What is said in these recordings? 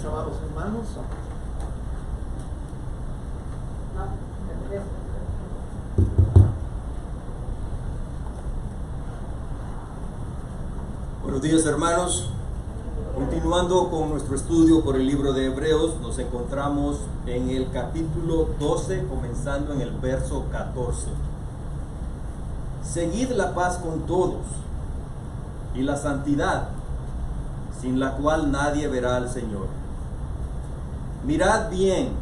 trabajos, hermanos. Buenos días, hermanos. Continuando con nuestro estudio por el libro de Hebreos, nos encontramos en el capítulo 12, comenzando en el verso 14. Seguid la paz con todos y la santidad, sin la cual nadie verá al Señor. Mirad bien,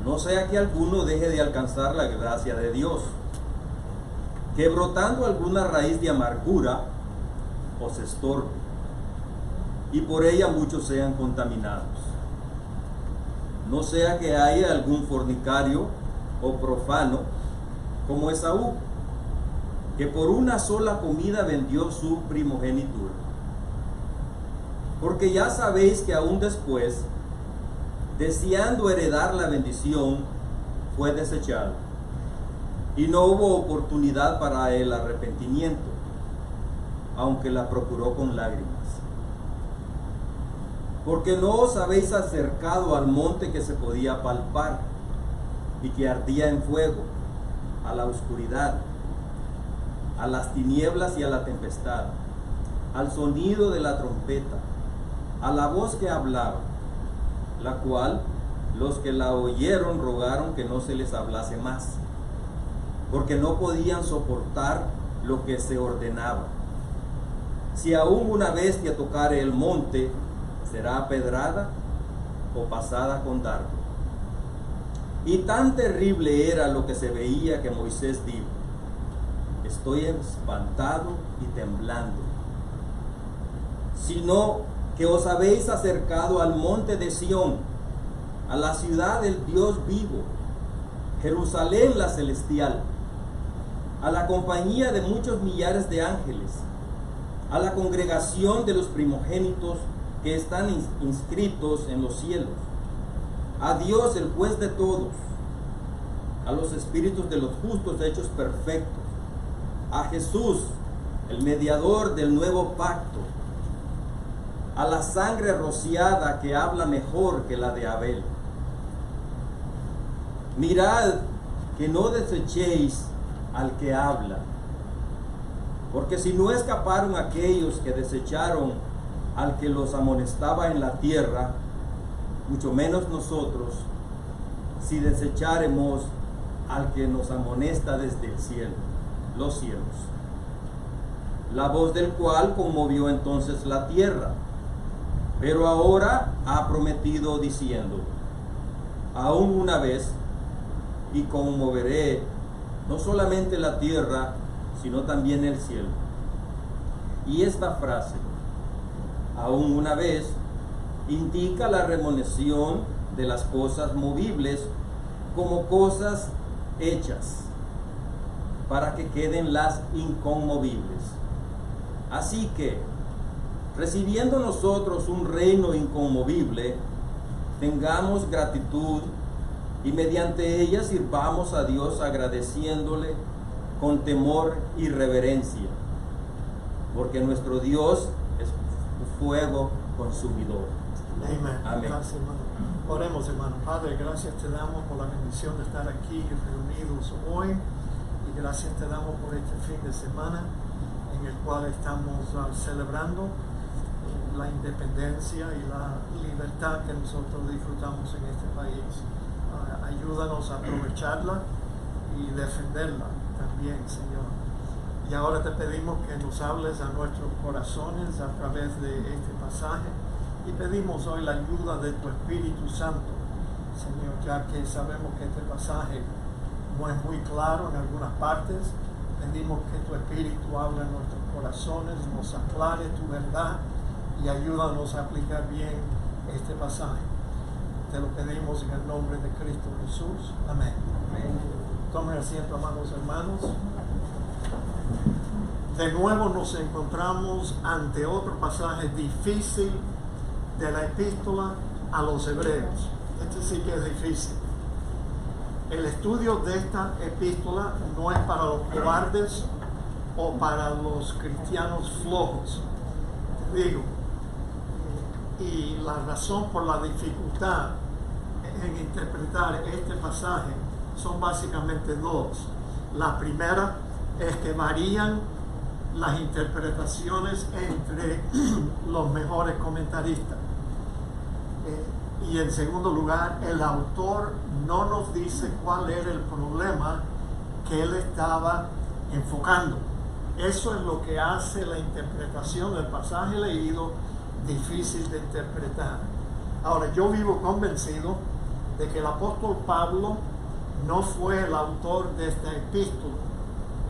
no sea que alguno deje de alcanzar la gracia de Dios, que brotando alguna raíz de amargura os estorbe, y por ella muchos sean contaminados. No sea que haya algún fornicario o profano como Esaú, que por una sola comida vendió su primogenitura. Porque ya sabéis que aún después, deseando heredar la bendición, fue desechado, y no hubo oportunidad para el arrepentimiento, aunque la procuró con lágrimas. Porque no os habéis acercado al monte que se podía palpar y que ardía en fuego, a la oscuridad, a las tinieblas y a la tempestad, al sonido de la trompeta, a la voz que hablaba, la cual los que la oyeron rogaron que no se les hablase más, porque no podían soportar lo que se ordenaba. Si aún una bestia tocare el monte, será apedrada o pasada con dardo. Y tan terrible era lo que se veía que Moisés dijo: estoy espantado y temblando. Sino que os habéis acercado al monte de Sión, a la ciudad del Dios vivo, Jerusalén la celestial, a la compañía de muchos millares de ángeles, a la congregación de los primogénitos que están inscritos en los cielos, a Dios el juez de todos, a los espíritus de los justos hechos perfectos, a Jesús el mediador del nuevo pacto, a la sangre rociada que habla mejor que la de Abel. Mirad que no desechéis al que habla, porque si no escaparon aquellos que desecharon al que los amonestaba en la tierra, mucho menos nosotros, si desecharemos al que nos amonesta desde el cielo, los cielos, la voz del cual conmovió entonces la tierra, pero ahora ha prometido diciendo: aún una vez, y conmoveré no solamente la tierra, sino también el cielo. Y esta frase, aún una vez, indica la remunición de las cosas movibles como cosas hechas, para que queden las inconmovibles. Así que, recibiendo nosotros un reino inconmovible, tengamos gratitud y mediante ella sirvamos a Dios agradeciéndole con temor y reverencia, porque nuestro Dios es fuego consumidor. Amén. Amén. Gracias, hermano. Oremos, hermano. Padre, gracias te damos por la bendición de estar aquí reunidos hoy, y gracias te damos por este fin de semana en el cual estamos celebrando la independencia y la libertad que nosotros disfrutamos en este país. Ayúdanos a aprovecharla y defenderla también, Señor. Y ahora te pedimos que nos hables a nuestros corazones a través de este pasaje, y pedimos hoy la ayuda de tu Espíritu Santo, Señor, ya que sabemos que este pasaje no es muy claro en algunas partes. Pedimos que tu Espíritu hable en nuestros corazones, nos aclare tu verdad y ayúdanos a aplicar bien este pasaje. Te lo pedimos en el nombre de Cristo Jesús. Amén. Amén. Tomen asiento, amados hermanos. De nuevo nos encontramos ante otro pasaje difícil de la epístola a los Hebreos. Este sí que es difícil. El estudio de esta epístola no es para los cobardes o para los cristianos flojos. Te digo, Y la razón por la dificultad en interpretar este pasaje son básicamente dos. La primera es que varían las interpretaciones entre los mejores comentaristas. Y en segundo lugar, el autor no nos dice cuál era el problema que él estaba enfocando. Eso es lo que hace la interpretación del pasaje leído difícil de interpretar. Ahora, yo vivo convencido de que el apóstol Pablo no fue el autor de esta epístola,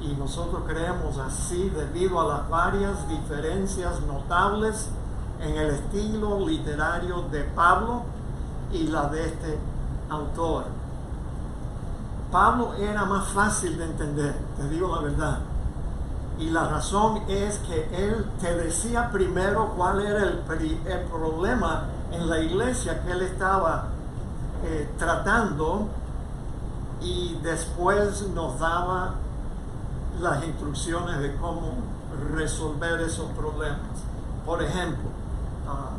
y nosotros creemos así debido a las varias diferencias notables en el estilo literario de Pablo y la de este autor. Pablo era más fácil de entender, te digo la verdad, y la razón es que él te decía primero cuál era el problema en la iglesia que él estaba tratando, y después nos daba las instrucciones de cómo resolver esos problemas. Por ejemplo,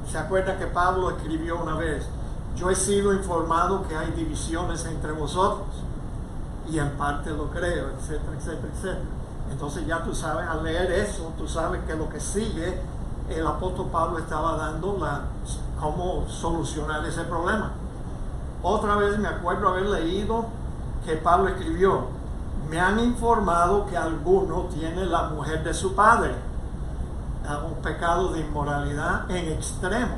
¿se acuerda que Pablo escribió una vez: yo he sido informado que hay divisiones entre vosotros? Y en parte lo creo, etcétera, etcétera, etcétera. Entonces ya tú sabes, al leer eso, tú sabes que lo que sigue, el apóstol Pablo estaba dando cómo solucionar ese problema. Otra vez me acuerdo haber leído que Pablo escribió: me han informado que alguno tiene la mujer de su padre, un pecado de inmoralidad en extremo.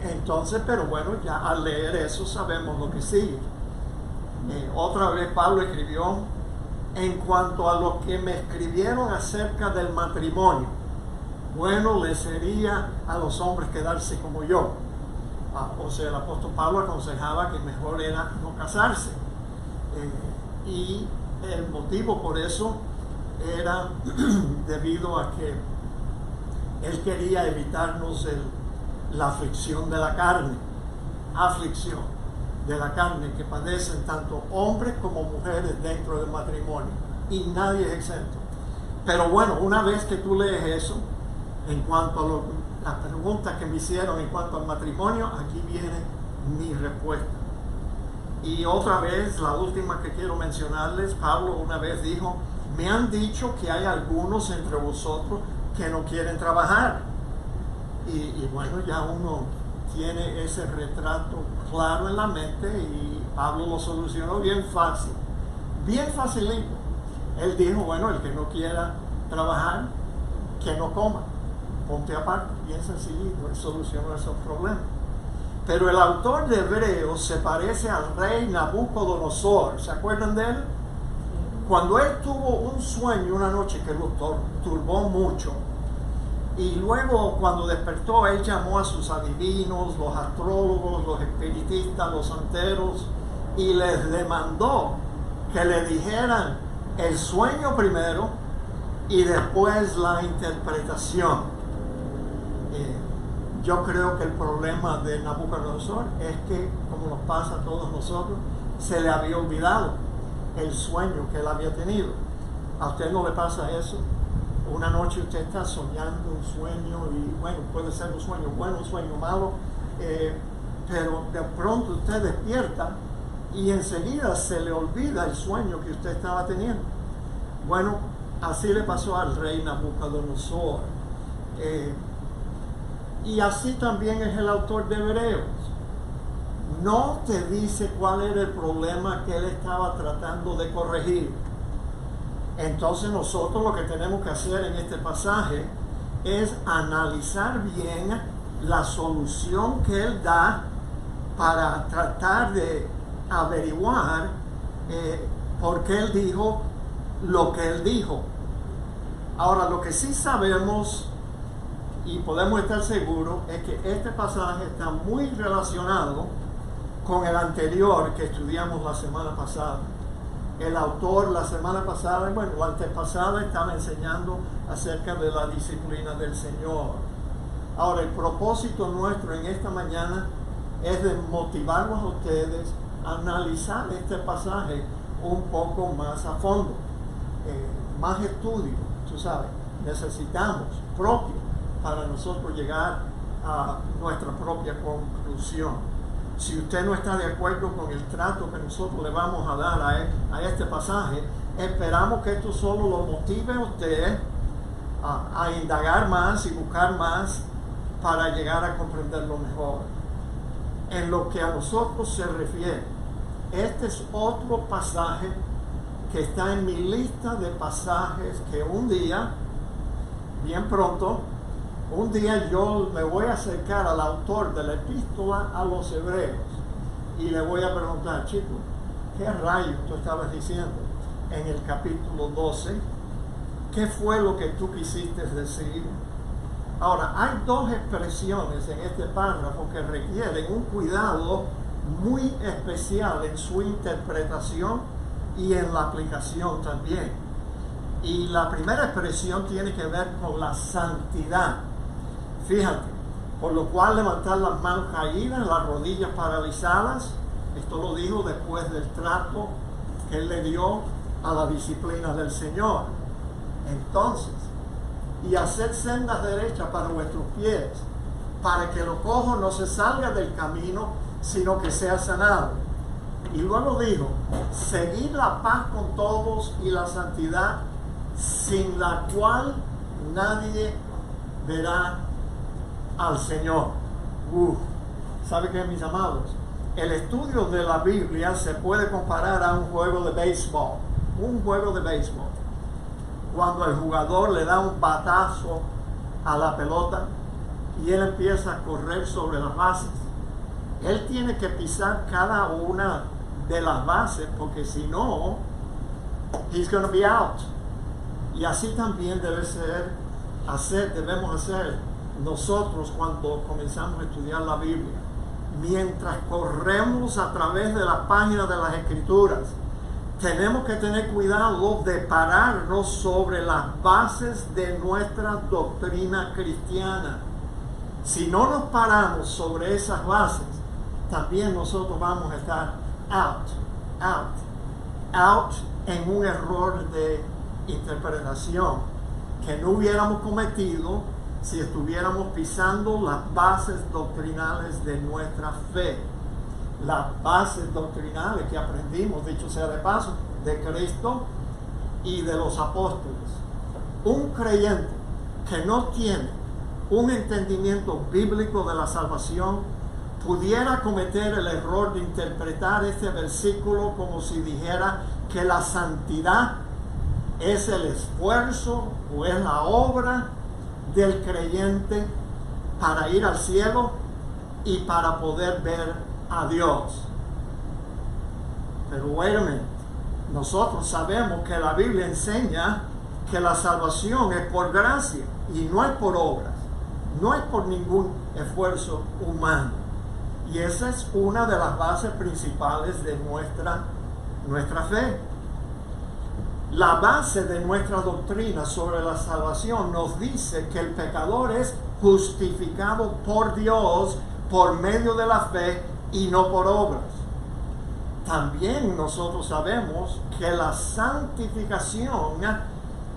Entonces, pero bueno, ya al leer eso sabemos lo que sigue. Otra vez Pablo escribió: en cuanto a lo que me escribieron acerca del matrimonio, bueno le sería a los hombres quedarse como yo. O sea, el apóstol Pablo aconsejaba que mejor era no casarse. Y el motivo por eso era debido a que él quería evitarnos la aflicción de la carne, que padecen tanto hombres como mujeres dentro del matrimonio, y nadie es exento. Pero bueno, una vez que tú lees eso, en cuanto a las preguntas que me hicieron en cuanto al matrimonio, aquí viene mi respuesta. Y otra vez, la última que quiero mencionarles, Pablo una vez dijo: me han dicho que hay algunos entre vosotros que no quieren trabajar. Y bueno, ya uno tiene ese retrato claro en la mente, y Pablo lo solucionó bien fácil, bien facilito. Él dijo: bueno, el que no quiera trabajar, que no coma, ponte aparte. Bien sencillito, él solucionó esos problemas. Pero el autor de Hebreos se parece al rey Nabucodonosor. ¿Se acuerdan de él? Cuando él tuvo un sueño una noche que lo turbó mucho, y luego cuando despertó, él llamó a sus adivinos, los astrólogos, los espiritistas, los santeros, y les demandó que le dijeran el sueño primero y después la interpretación. Yo creo que el problema de Nabucodonosor es que, como nos pasa a todos nosotros, se le había olvidado el sueño que él había tenido. ¿A usted no le pasa eso? Una noche usted está soñando un sueño, y bueno, puede ser un sueño bueno, un sueño malo, pero de pronto usted despierta y enseguida se le olvida el sueño que usted estaba teniendo. Bueno, así le pasó al rey Nabucodonosor. Y así también es el autor de Hebreos. No te dice cuál era el problema que él estaba tratando de corregir. Entonces nosotros lo que tenemos que hacer en este pasaje es analizar bien la solución que él da para tratar de averiguar por qué él dijo lo que él dijo. Ahora, lo que sí sabemos y podemos estar seguros es que este pasaje está muy relacionado con el anterior que estudiamos la semana pasada. El autor la semana pasada, bueno, la antepasada, estaba enseñando acerca de la disciplina del Señor. Ahora, el propósito nuestro en esta mañana es de motivarlos a ustedes a analizar este pasaje un poco más a fondo. Más estudio, tú sabes, necesitamos propio para nosotros llegar nuestra propia conclusión. Si usted no está de acuerdo con el trato que nosotros le vamos a dar a este pasaje, esperamos que esto solo lo motive a usted a indagar más y buscar más para llegar a comprenderlo mejor. En lo que a nosotros se refiere, este es otro pasaje que está en mi lista de pasajes que un día, bien pronto, un día yo me voy a acercar al autor de la epístola a los hebreos y le voy a preguntar, chico, ¿qué rayos tú estabas diciendo en el capítulo 12? ¿Qué fue lo que tú quisiste decir? Ahora, hay dos expresiones en este párrafo que requieren un cuidado muy especial en su interpretación y en la aplicación también. Y la primera expresión tiene que ver con la santidad. Fíjate, por lo cual levantar las manos caídas, las rodillas paralizadas. Esto lo dijo después del trato que él le dio a la disciplina del Señor. Entonces, y hacer sendas derechas para vuestros pies, para que lo cojo no se salga del camino, sino que sea sanado. Y luego dijo, seguid la paz con todos y la santidad, sin la cual nadie verá al Señor. ¿Sabe qué, mis amados? El estudio de la Biblia se puede comparar a un juego de béisbol. Un juego de béisbol. Cuando el jugador le da un batazo a la pelota y él empieza a correr sobre las bases, él tiene que pisar cada una de las bases, porque si no, he's going to be out. Y así también debemos hacer nosotros cuando comenzamos a estudiar la Biblia. Mientras corremos a través de las páginas de las Escrituras, tenemos que tener cuidado de pararnos sobre las bases de nuestra doctrina cristiana. Si no nos paramos sobre esas bases, también nosotros vamos a estar out en un error de interpretación que no hubiéramos cometido si estuviéramos pisando las bases doctrinales de nuestra fe. Las bases doctrinales que aprendimos, dicho sea de paso, de Cristo y de los apóstoles. Un creyente que no tiene un entendimiento bíblico de la salvación pudiera cometer el error de interpretar este versículo como si dijera que la santidad es el esfuerzo o es la obra del creyente para ir al cielo y para poder ver a Dios. Pero wait a minute, nosotros sabemos que la Biblia enseña que la salvación es por gracia y no es por obras, no es por ningún esfuerzo humano. Y esa es una de las bases principales de nuestra fe. La base de nuestra doctrina sobre la salvación nos dice que el pecador es justificado por Dios por medio de la fe y no por obras. También nosotros sabemos que la santificación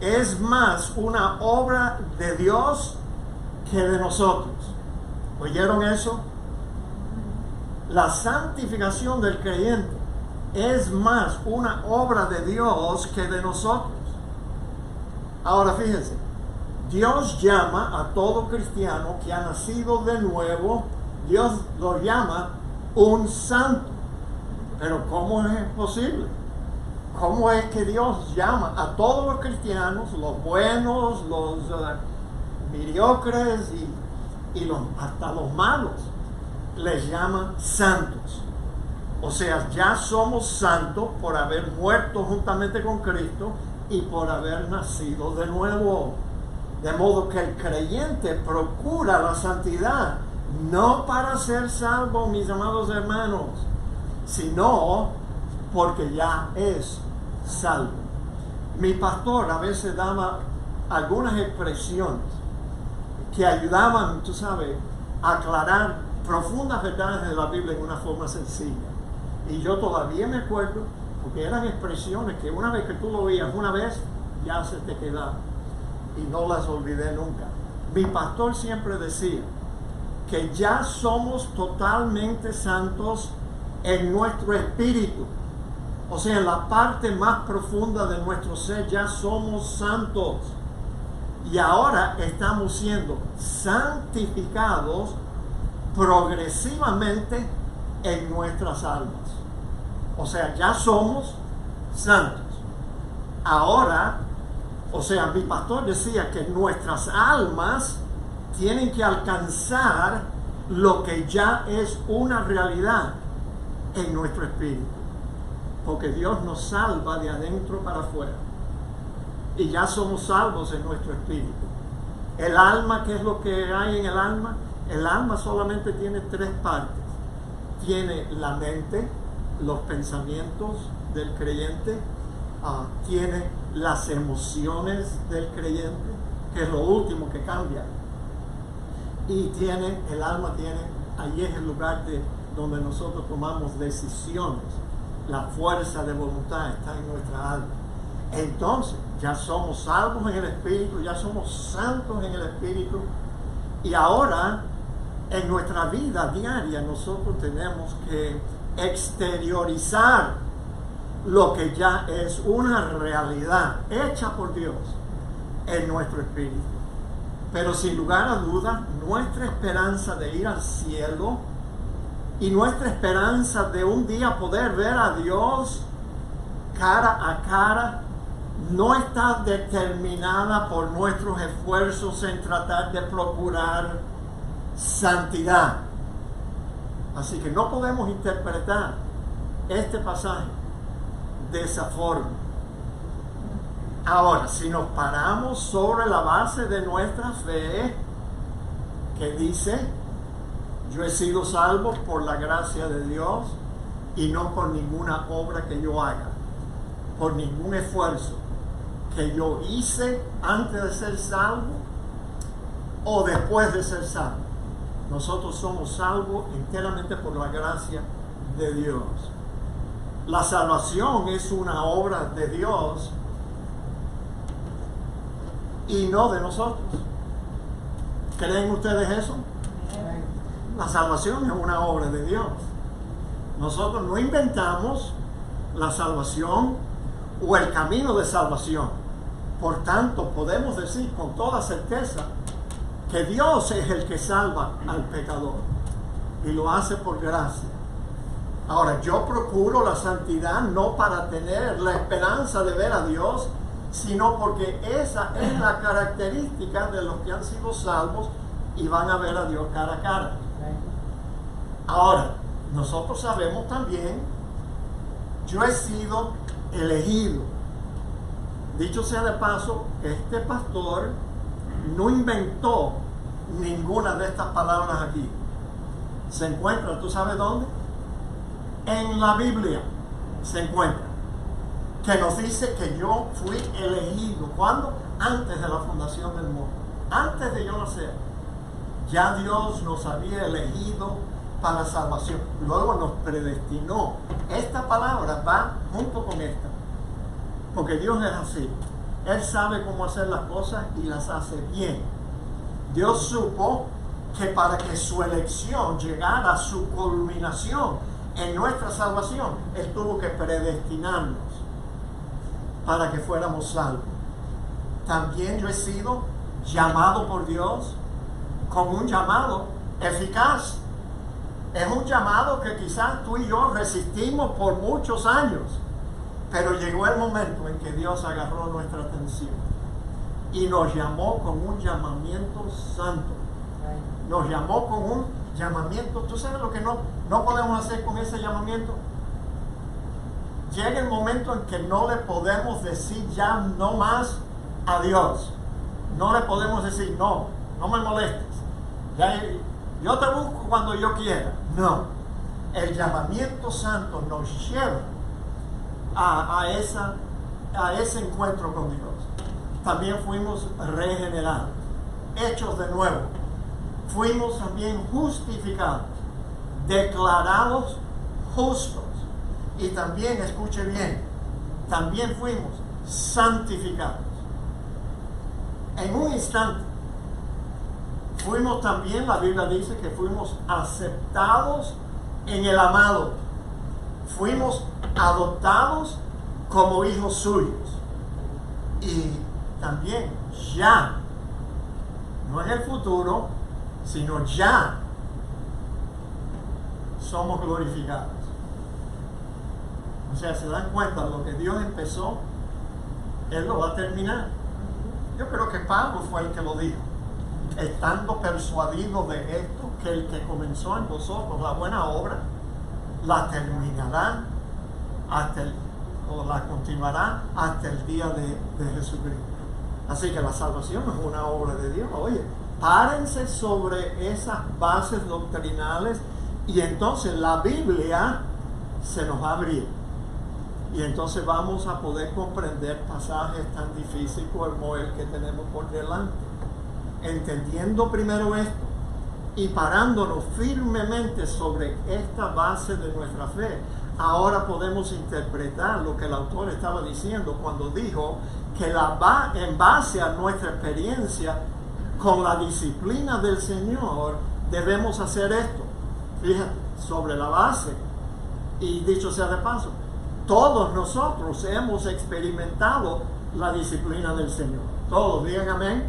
es más una obra de Dios que de nosotros. ¿Oyeron eso? La santificación del creyente es más una obra de Dios que de nosotros. Ahora fíjense, Dios llama a todo cristiano que ha nacido de nuevo, Dios lo llama un santo. Pero ¿cómo es posible? ¿Cómo es que Dios llama a todos los cristianos, los buenos, los mediocres y hasta los malos, les llama santos? O sea, ya somos santos por haber muerto juntamente con Cristo y por haber nacido de nuevo. De modo que el creyente procura la santidad, no para ser salvo, mis amados hermanos, sino porque ya es salvo. Mi pastor a veces daba algunas expresiones que ayudaban, tú sabes, a aclarar profundas verdades de la Biblia en una forma sencilla. Y yo todavía me acuerdo, porque eran expresiones que una vez que tú lo oías una vez, ya se te quedaban. Y no las olvidé nunca. Mi pastor siempre decía que ya somos totalmente santos en nuestro espíritu. O sea, en la parte más profunda de nuestro ser ya somos santos. Y ahora estamos siendo santificados progresivamente en nuestras almas. O sea, ya somos santos. Ahora, o sea, mi pastor decía que nuestras almas tienen que alcanzar lo que ya es una realidad en nuestro espíritu. Porque Dios nos salva de adentro para afuera. Y ya somos salvos en nuestro espíritu. El alma, ¿qué es lo que hay en el alma? El alma solamente tiene tres partes. Tiene la mente, los pensamientos del creyente, tiene las emociones del creyente, que es lo último que cambia. Y el alma tiene, ahí es el lugar donde nosotros tomamos decisiones. La fuerza de voluntad está en nuestra alma. Entonces, ya somos salvos en el Espíritu, ya somos santos en el Espíritu. Y ahora, en nuestra vida diaria, nosotros tenemos que exteriorizar lo que ya es una realidad hecha por Dios en nuestro espíritu. Pero sin lugar a dudas, nuestra esperanza de ir al cielo y nuestra esperanza de un día poder ver a Dios cara a cara no está determinada por nuestros esfuerzos en tratar de procurar santidad. Así que no podemos interpretar este pasaje de esa forma. Ahora, si nos paramos sobre la base de nuestra fe, que dice, yo he sido salvo por la gracia de Dios y no por ninguna obra que yo haga, por ningún esfuerzo que yo hice antes de ser salvo o después de ser salvo. Nosotros somos salvos enteramente por la gracia de Dios. La salvación es una obra de Dios y no de nosotros. ¿Creen ustedes eso? La salvación es una obra de Dios. Nosotros no inventamos la salvación o el camino de salvación. Por tanto, podemos decir con toda certeza que Dios es el que salva al pecador y lo hace por gracia. Ahora, yo procuro la santidad no para tener la esperanza de ver a Dios, sino porque esa es la característica de los que han sido salvos y van a ver a Dios cara a cara. Ahora, nosotros sabemos también, yo he sido elegido. Dicho sea de paso, este pastor no inventó ninguna de estas palabras aquí. Se encuentra, ¿tú sabes dónde? En la Biblia se encuentra, que nos dice que yo fui elegido. ¿Cuándo? Antes de la fundación del mundo, antes de yo nacer. Ya Dios nos había elegido para la salvación, luego nos predestinó. Esta palabra va junto con esta, porque Dios es así. Él sabe cómo hacer las cosas y las hace bien. Dios supo que para que su elección llegara a su culminación en nuestra salvación, Él tuvo que predestinarnos para que fuéramos salvos. También yo he sido llamado por Dios con un llamado eficaz. Es un llamado que quizás tú y yo resistimos por muchos años, pero llegó el momento en que Dios agarró nuestra atención y nos llamó con un llamamiento santo. Nos llamó con un llamamiento. ¿Tú sabes lo que no podemos hacer con ese llamamiento? Llega el momento en que no le podemos decir ya no más a Dios. No le podemos decir, no me molestes. Ya, yo te busco cuando yo quiera. No. El llamamiento santo nos lleva a ese encuentro con Dios. También fuimos regenerados, hechos de nuevo. Fuimos también justificados, declarados justos. Y también, escuche bien, también fuimos santificados. En un instante, fuimos también, la Biblia dice que fuimos aceptados en el amado. Fuimos adoptados como hijos suyos. Y también ya, no en el futuro, sino ya somos glorificados. O sea, se dan cuenta, lo que Dios empezó, Él lo va a terminar. Yo creo que Pablo fue el que lo dijo. Estando persuadido de esto, que el que comenzó en vosotros la buena obra, la terminará o la continuará hasta el día de Jesucristo. Así que la salvación es una obra de Dios. Oye, párense sobre esas bases doctrinales y entonces la Biblia se nos va a abrir. Y entonces vamos a poder comprender pasajes tan difíciles como el que tenemos por delante. Entendiendo primero esto y parándonos firmemente sobre esta base de nuestra fe, ahora podemos interpretar lo que el autor estaba diciendo cuando dijo que en base a nuestra experiencia con la disciplina del Señor debemos hacer esto. Fíjate, sobre la base, y dicho sea de paso, todos nosotros hemos experimentado la disciplina del Señor. Todos, digan amén.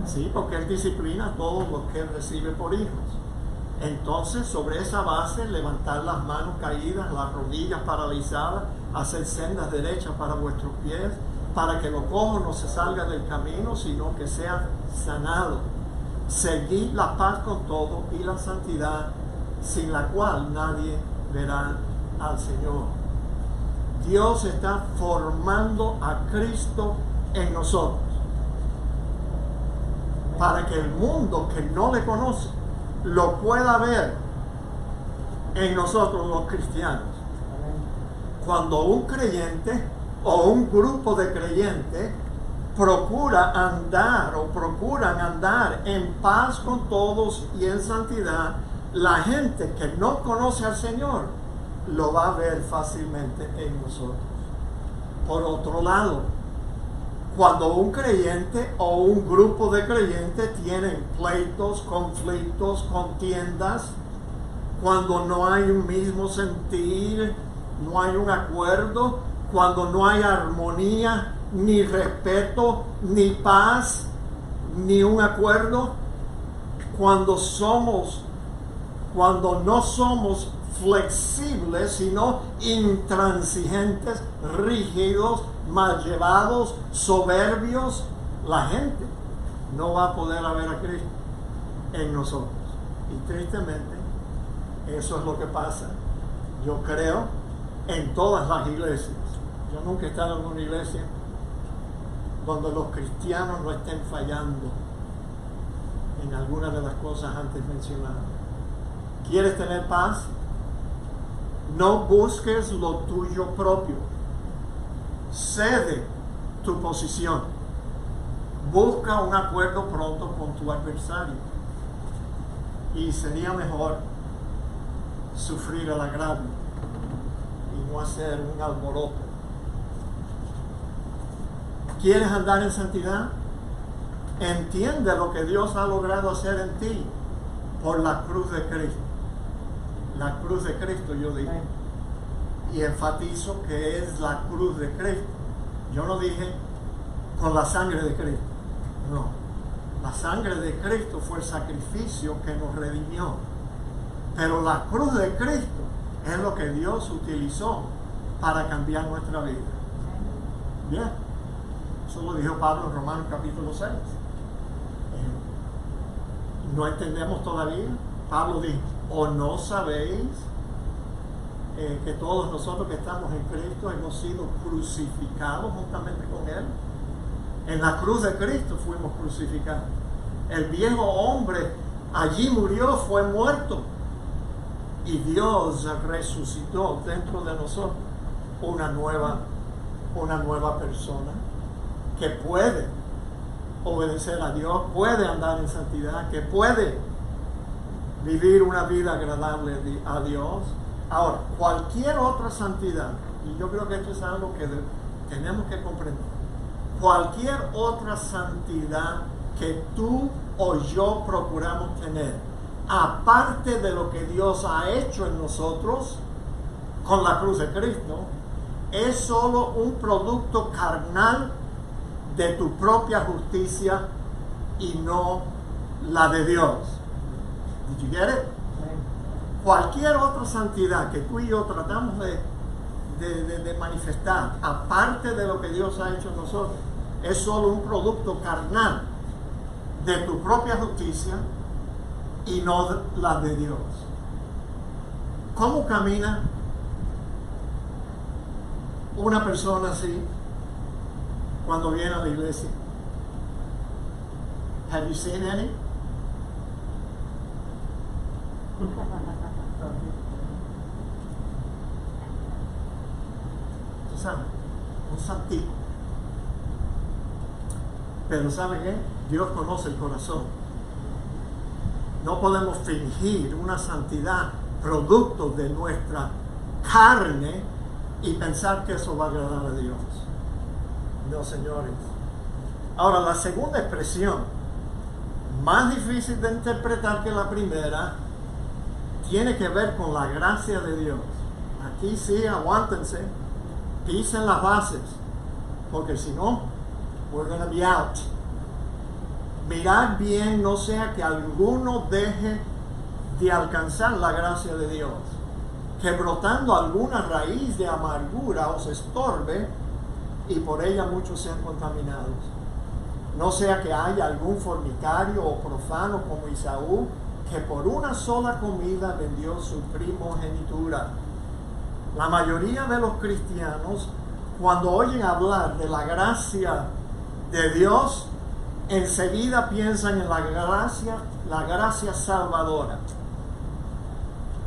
Sí, porque Él disciplina a todos los que Él recibe por hijos. Entonces, sobre esa base, levantar las manos caídas, las rodillas paralizadas, hacer sendas derechas para vuestros pies, para que lo cojo no se salga del camino, sino que sea sanado. Seguid la paz con todo y la santidad, sin la cual nadie verá al Señor. Dios está formando a Cristo en nosotros, para que el mundo que no le conoce lo pueda ver en nosotros los cristianos. Cuando un creyente o un grupo de creyentes procuran andar en paz con todos y en santidad, la gente que no conoce al Señor lo va a ver fácilmente en nosotros. Por otro lado, cuando un creyente o un grupo de creyentes tienen pleitos, conflictos, contiendas, cuando no hay un mismo sentir, no hay un acuerdo, cuando no hay armonía, ni respeto, ni paz, ni un acuerdo, cuando no somos flexibles, sino intransigentes, rígidos, mal llevados, soberbios, la gente no va a poder ver a Cristo en nosotros. Y tristemente, eso es lo que pasa, yo creo, en todas las iglesias. Yo nunca he estado en una iglesia donde los cristianos no estén fallando en alguna de las cosas antes mencionadas. ¿Quieres tener paz? No busques lo tuyo propio. Cede tu posición. Busca un acuerdo pronto con tu adversario. Y sería mejor sufrir el agravio y no hacer un alboroto. ¿Quieres andar en santidad? Entiende lo que Dios ha logrado hacer en ti por la cruz de Cristo. La cruz de Cristo, yo digo. Y enfatizo que es la cruz de Cristo. Yo no dije con la sangre de Cristo. No. La sangre de Cristo fue el sacrificio que nos redimió. Pero la cruz de Cristo es lo que Dios utilizó para cambiar nuestra vida. Bien. Eso lo dijo Pablo en Romanos capítulo 6. No entendemos todavía. Pablo dijo, ¿o no sabéis que todos nosotros que estamos en Cristo hemos sido crucificados juntamente con Él? En la cruz de Cristo fuimos crucificados. El viejo hombre allí murió, fue muerto. Y Dios resucitó dentro de nosotros una nueva persona que puede obedecer a Dios, puede andar en santidad, que puede vivir una vida agradable a Dios. Ahora, cualquier otra santidad, y yo creo que esto es algo que tenemos que comprender, cualquier otra santidad que tú o yo procuramos tener, aparte de lo que Dios ha hecho en nosotros con la cruz de Cristo, es solo un producto carnal de tu propia justicia y no la de Dios. Did you get it? Cualquier otra santidad que tú y yo tratamos de manifestar, aparte de lo que Dios ha hecho en nosotros, es solo un producto carnal de tu propia justicia y no la de Dios. ¿Cómo camina una persona así cuando viene a la iglesia? Have you seen any? Tú sabes, un santito. Pero ¿sabe qué? Dios conoce el corazón. No podemos fingir una santidad producto de nuestra carne y pensar que eso va a agradar a Dios. No, señores. Ahora, la segunda expresión, más difícil de interpretar que la primera, tiene que ver con la gracia de Dios. Aquí sí, aguántense, pisen las bases, porque si no, we're going to be out. Mirad bien, no sea que alguno deje de alcanzar la gracia de Dios, que brotando alguna raíz de amargura os estorbe y por ella muchos sean contaminados. No sea que haya algún fornicario o profano como Esaú, que por una sola comida vendió su primogenitura. La mayoría de los cristianos, cuando oyen hablar de la gracia de Dios, enseguida piensan en la gracia salvadora.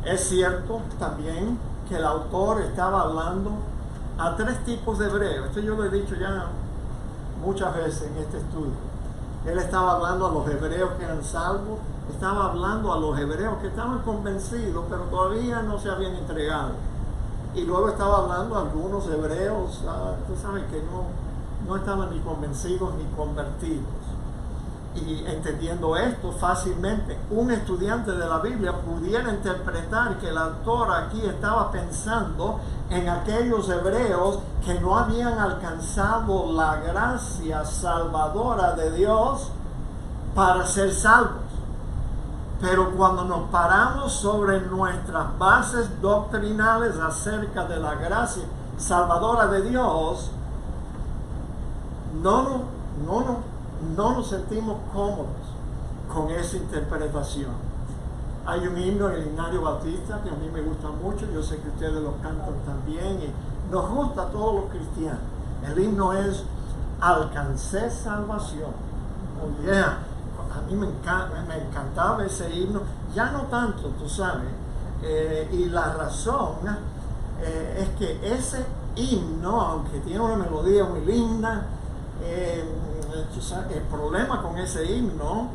Es cierto también que el autor estaba hablando a tres tipos de hebreos. Esto yo lo he dicho ya muchas veces en este estudio. Él estaba hablando a los hebreos que eran salvos, estaba hablando a los hebreos que estaban convencidos, pero todavía no se habían entregado. Y luego estaba hablando a algunos hebreos, tú sabes, que no estaban ni convencidos ni convertidos. Y entendiendo esto fácilmente, un estudiante de la Biblia pudiera interpretar que el autor aquí estaba pensando en aquellos hebreos que no habían alcanzado la gracia salvadora de Dios para ser salvos. Pero cuando nos paramos sobre nuestras bases doctrinales acerca de la gracia salvadora de Dios, no nos sentimos cómodos con esa interpretación. Hay un himno en el Himnario Bautista que a mí me gusta mucho, yo sé que ustedes lo cantan también y nos gusta a todos los cristianos. El himno es Alcancé salvación. Oh yeah, a mí me encantaba ese himno, ya no tanto, tú sabes, y la razón es que ese himno, aunque tiene una melodía muy linda, el problema con ese himno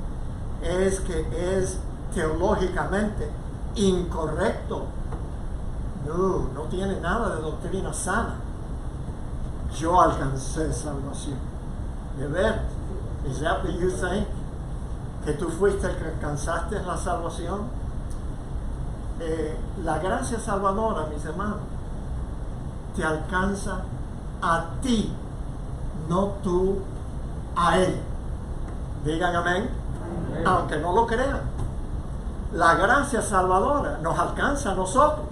es que es teológicamente incorrecto. No tiene nada de doctrina sana. Yo alcancé salvación. De ver, is that what you think? Que tú fuiste el que alcanzaste la salvación. La gracia salvadora, mis hermanos, te alcanza a ti, no tú a él. Digan amén. Amén. Aunque no lo crean, la gracia salvadora nos alcanza a nosotros.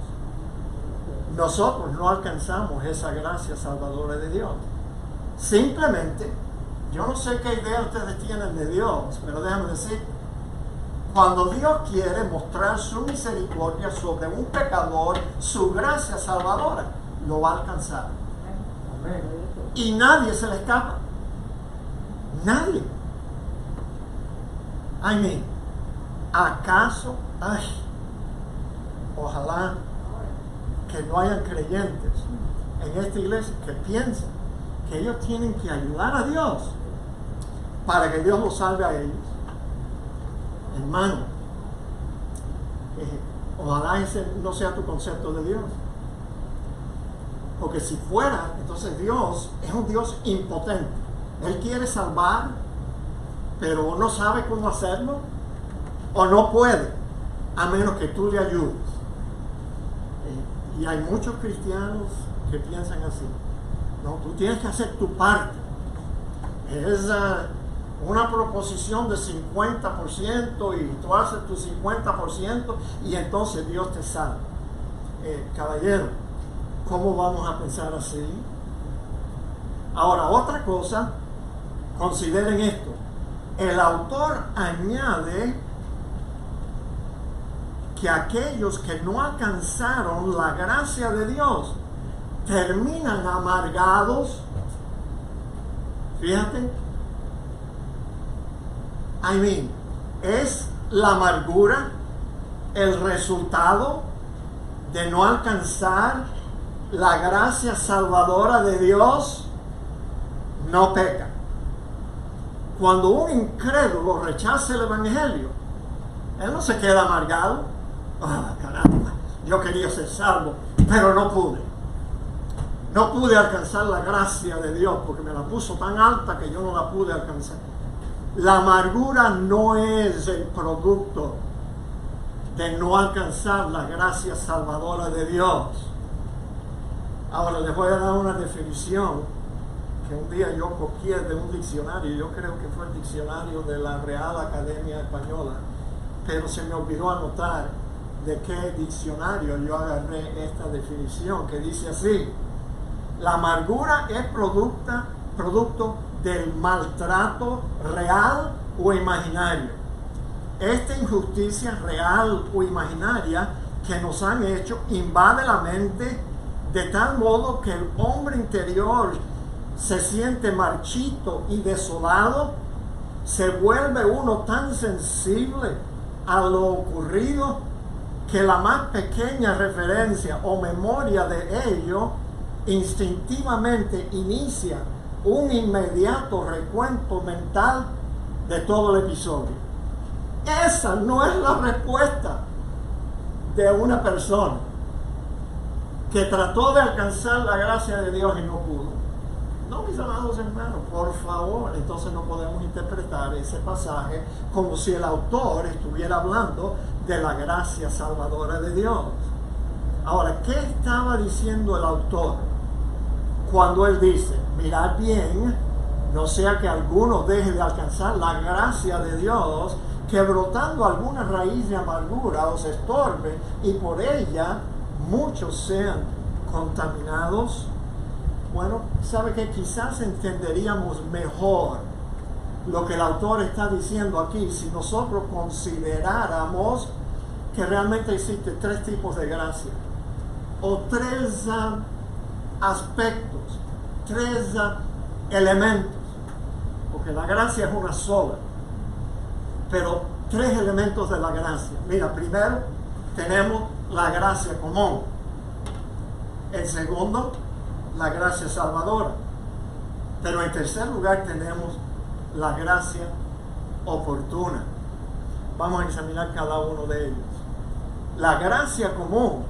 Nosotros no alcanzamos esa gracia salvadora de Dios. Simplemente, yo no sé qué idea ustedes tienen de Dios, pero déjame decir, cuando Dios quiere mostrar su misericordia sobre un pecador, su gracia salvadora lo va a alcanzar. Amén. Y nadie se le escapa. Nadie. ¿Acaso? Ojalá que no hayan creyentes en esta iglesia que piensan que ellos tienen que ayudar a Dios para que Dios los salve a ellos. Hermano, ojalá ese no sea tu concepto de Dios. Porque si fuera, entonces Dios es un Dios impotente. Él quiere salvar pero no sabe cómo hacerlo o no puede, a menos que tú le ayudes. Y hay muchos cristianos que piensan así. No, tú tienes que hacer tu parte. Es una proposición de 50% y tú haces tu 50% y entonces Dios te salva. Caballero, ¿cómo vamos a pensar así? Ahora, otra cosa, consideren esto. El autor añade que aquellos que no alcanzaron la gracia de Dios terminan amargados. Fíjate, es la amargura el resultado de no alcanzar la gracia salvadora de Dios. No peca. Cuando un incrédulo rechaza el evangelio, él no se queda amargado. Caramba, yo quería ser salvo, pero no pude. No pude alcanzar la gracia de Dios porque me la puso tan alta que yo no la pude alcanzar. La amargura no es el producto de no alcanzar la gracia salvadora de Dios. Ahora les voy a dar una definición que un día yo copié de un diccionario. Yo creo que fue el diccionario de la Real Academia Española, pero se me olvidó anotar de qué diccionario yo agarré esta definición, que dice así: la amargura es producto del maltrato real o imaginario. Esta injusticia real o imaginaria que nos han hecho invade la mente de tal modo que el hombre interior se siente marchito y desolado. Se vuelve uno tan sensible a lo ocurrido que la más pequeña referencia o memoria de ello instintivamente inicia un inmediato recuento mental de todo el episodio. Esa no es la respuesta de una persona que trató de alcanzar la gracia de Dios y no pudo. No, mis amados hermanos, por favor. Entonces no podemos interpretar ese pasaje como si el autor estuviera hablando de la gracia salvadora de Dios. Ahora, ¿qué estaba diciendo el autor cuando él dice: mirad bien, no sea que alguno deje de alcanzar la gracia de Dios, que brotando alguna raíz de amargura os estorbe y por ella muchos sean contaminados? Bueno, sabe que quizás entenderíamos mejor lo que el autor está diciendo aquí si nosotros consideráramos que realmente existen tres tipos de gracia, o tres aspectos, tres elementos, porque la gracia es una sola, pero tres elementos de la gracia. Mira, primero tenemos la gracia común. El segundo, la gracia salvadora. Pero en tercer lugar tenemos la gracia oportuna. Vamos a examinar cada uno de ellos. La gracia común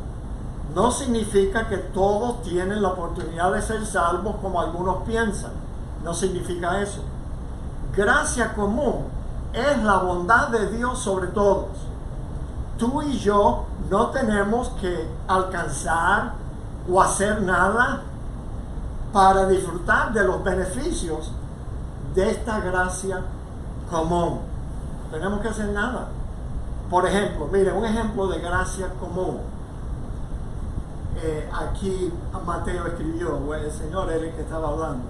no significa que todos tienen la oportunidad de ser salvos como algunos piensan. No significa eso. Gracia común es la bondad de Dios sobre todos. Tú y yo no tenemos que alcanzar o hacer nada para disfrutar de los beneficios de esta gracia común. No tenemos que hacer nada. Por ejemplo, miren, un ejemplo de gracia común. Aquí Mateo escribió, el Señor era el que estaba hablando.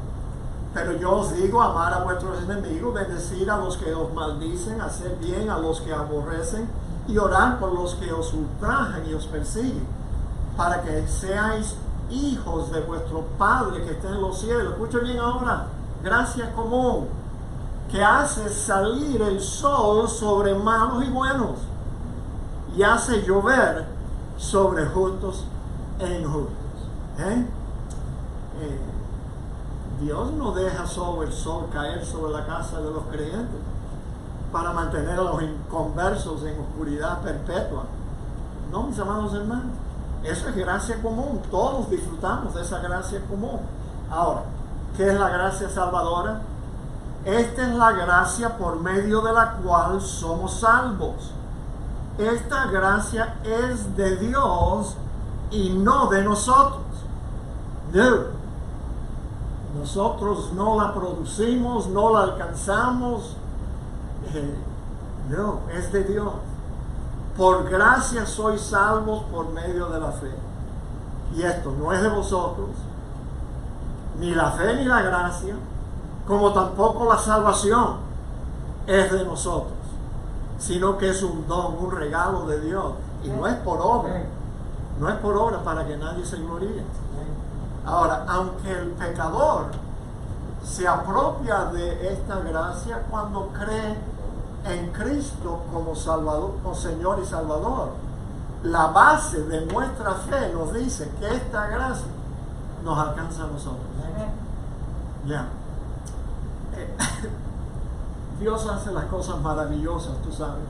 Pero yo os digo, amar a vuestros enemigos, bendecir a los que os maldicen, hacer bien a los que aborrecen y orar por los que os ultrajan y os persiguen, para que seáis hijos de vuestro Padre que está en los cielos. Escuchen bien ahora, gracia común, que hace salir el sol sobre malos y buenos y hace llover sobre justos e injustos. Dios no deja el sol caer sobre la casa de los creyentes para mantener a los inconversos en oscuridad perpetua. No, mis amados hermanos, eso es gracia común. Todos disfrutamos de esa gracia común. Ahora, ¿qué es la gracia salvadora? Esta es la gracia por medio de la cual somos salvos. Esta gracia es de Dios y no de nosotros. No. Nosotros no la producimos, no la alcanzamos. No, es de Dios. Por gracia sois salvos por medio de la fe. Y esto no es de vosotros, ni la fe ni la gracia, como tampoco la salvación es de nosotros, sino que es un don, un regalo de Dios. Y no es por obra, no es por obra para que nadie se gloríe. Ahora, aunque el pecador se apropia de esta gracia cuando cree en Cristo como Salvador, como Señor y Salvador, la base de nuestra fe nos dice que esta gracia nos alcanza a nosotros. Ya. Dios hace las cosas maravillosas, tú sabes.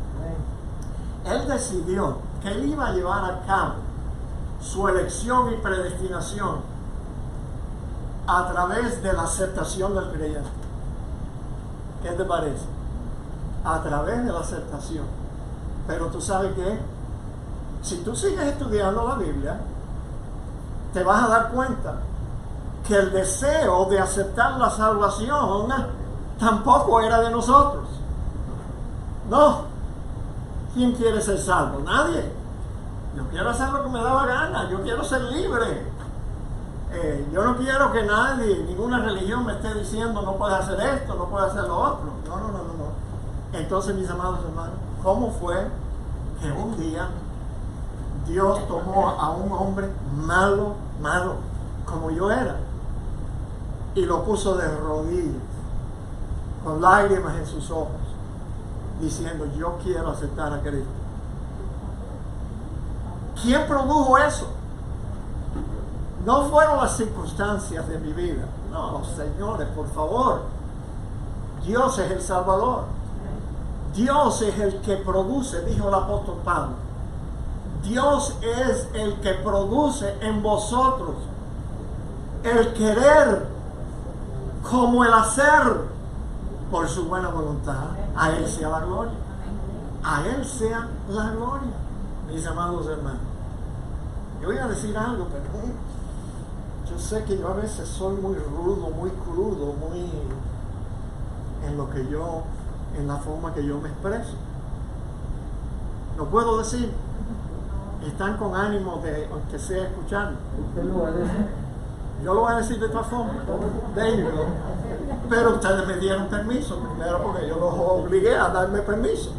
Él decidió que Él iba a llevar a cabo su elección y predestinación a través de la aceptación del creyente. ¿Qué te parece? A través de la aceptación. Pero tú sabes que si tú sigues estudiando la Biblia, te vas a dar cuenta que el deseo de aceptar la salvación tampoco era de nosotros. No. ¿Quién quiere ser salvo? Nadie. Yo quiero hacer lo que me da la gana. Yo quiero ser libre. Yo no quiero que nadie, ninguna religión me esté diciendo no puedes hacer esto, no puedes hacer lo otro. No. Entonces, mis amados hermanos, ¿cómo fue que un día Dios tomó a un hombre malo, como yo era, y lo puso de rodillas, con lágrimas en sus ojos, diciendo, yo quiero aceptar a Cristo? ¿Quién produjo eso? No fueron las circunstancias de mi vida. No, señores, por favor. Dios es el Salvador. Dios es el que produce, dijo el apóstol Pablo. Dios es el que produce en vosotros el querer como el hacer por su buena voluntad. A Él sea la gloria. A Él sea la gloria. Mis amados hermanos, yo voy a decir algo, pero yo sé que yo a veces soy muy rudo, muy crudo, muy en la forma que yo me expreso. No puedo decir, están con ánimo de, aunque sea escuchando. Yo lo voy a decir de todas formas, pero ustedes me dieron permiso, primero porque yo los obligué a darme permiso.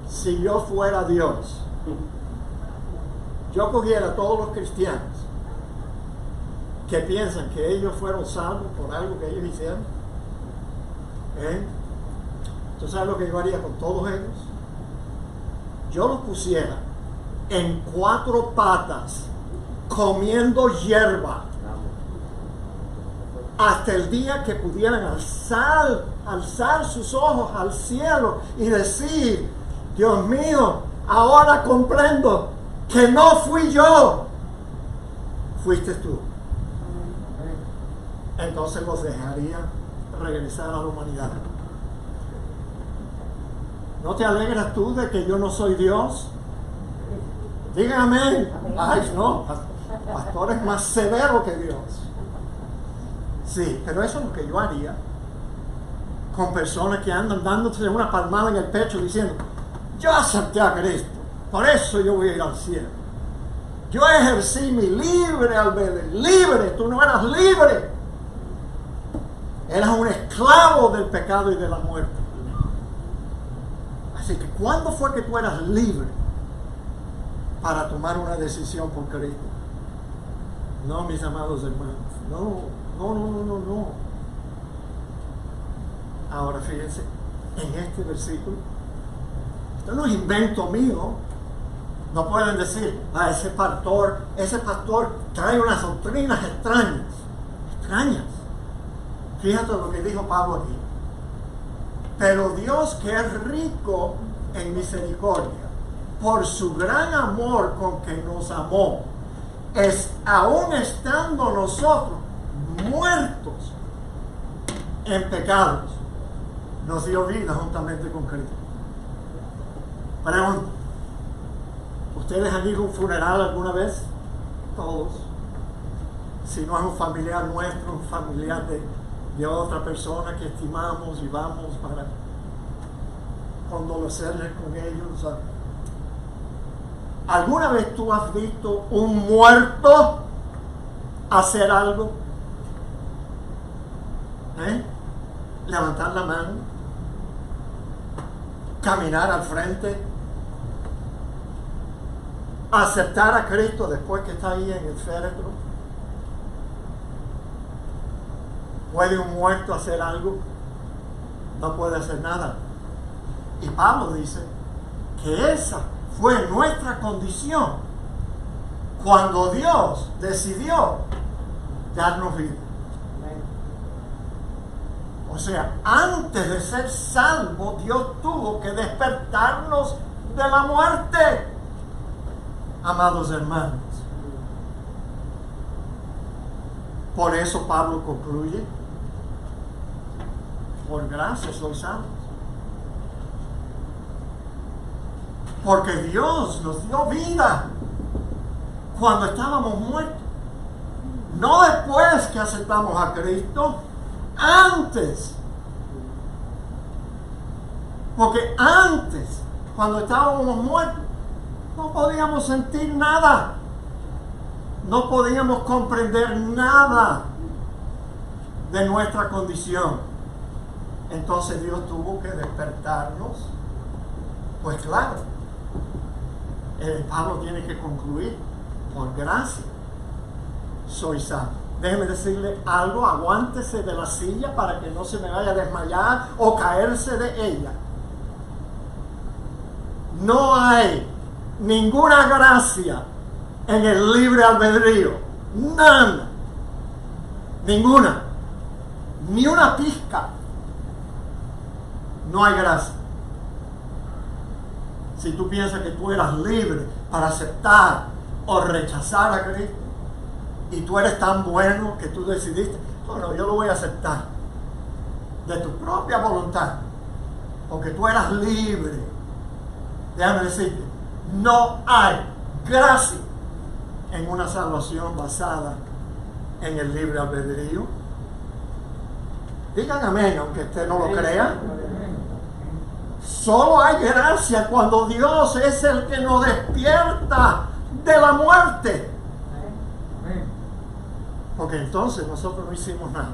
Si yo fuera Dios, yo cogiera a todos los cristianos que piensan que ellos fueron salvos por algo que ellos hicieron. ¿Tú sabes lo que yo haría con todos ellos? Yo los pusiera en 4 patas, comiendo hierba, hasta el día que pudieran alzar sus ojos al cielo y decir, Dios mío, ahora comprendo que no fui yo, fuiste tú. Entonces los dejaría regresar a la humanidad. ¿No te alegras tú de que yo no soy Dios? Dígame. Ay, no, pastor es más severo que Dios. Sí, pero eso es lo que yo haría con personas que andan dándose una palmada en el pecho diciendo, yo acepté a Cristo, por eso yo voy a ir al cielo. Yo ejercí mi libre albedrío. Libre, tú no eras libre. Eras un esclavo del pecado y de la muerte. Así que, ¿cuándo fue que tú eras libre para tomar una decisión por Cristo? No, mis amados hermanos. No. Ahora fíjense, en este versículo, esto no es invento mío. No pueden decir, ese pastor trae unas doctrinas extrañas. Fíjate lo que dijo Pablo aquí. Pero Dios, que es rico en misericordia, por su gran amor con que nos amó, aún estando nosotros muertos en pecados, nos dio vida juntamente con Cristo. Pregunta, ¿ustedes han ido a un funeral alguna vez? Todos. Si no es un familiar nuestro, un familiar de otra persona que estimamos y vamos para condolecerles con ellos. ¿Alguna vez tú has visto un muerto hacer algo? Levantar la mano, caminar al frente, aceptar a Cristo después que está ahí en el féretro. ¿Puede un muerto hacer algo? No puede hacer nada. Y Pablo dice que esa fue nuestra condición cuando Dios decidió darnos vida. O sea, antes de ser salvo, Dios tuvo que despertarnos de la muerte, amados hermanos. Por eso Pablo concluye: por gracia sois salvos. Porque Dios nos dio vida cuando estábamos muertos. No después que aceptamos a Cristo, antes. Porque antes, cuando estábamos muertos, no podíamos sentir nada. No podíamos comprender nada de nuestra condición. Entonces Dios tuvo que despertarnos. Pues claro, Pablo tiene que concluir: por gracia soy salvo. Déjeme decirle algo, aguántese de la silla para que no se me vaya a desmayar o caerse de ella. No hay ninguna gracia en el libre albedrío. Nada. Ninguna. Ni una pizca. No hay gracia. Si tú piensas que tú eras libre para aceptar o rechazar a Cristo, y tú eres tan bueno que tú decidiste, bueno, yo lo voy a aceptar de tu propia voluntad, porque tú eras libre. Déjame decirte, no hay gracia en una salvación basada en el libre albedrío. Digan amén, aunque usted no lo crea. Solo hay gracia cuando Dios es el que nos despierta de la muerte. Porque entonces nosotros no hicimos nada.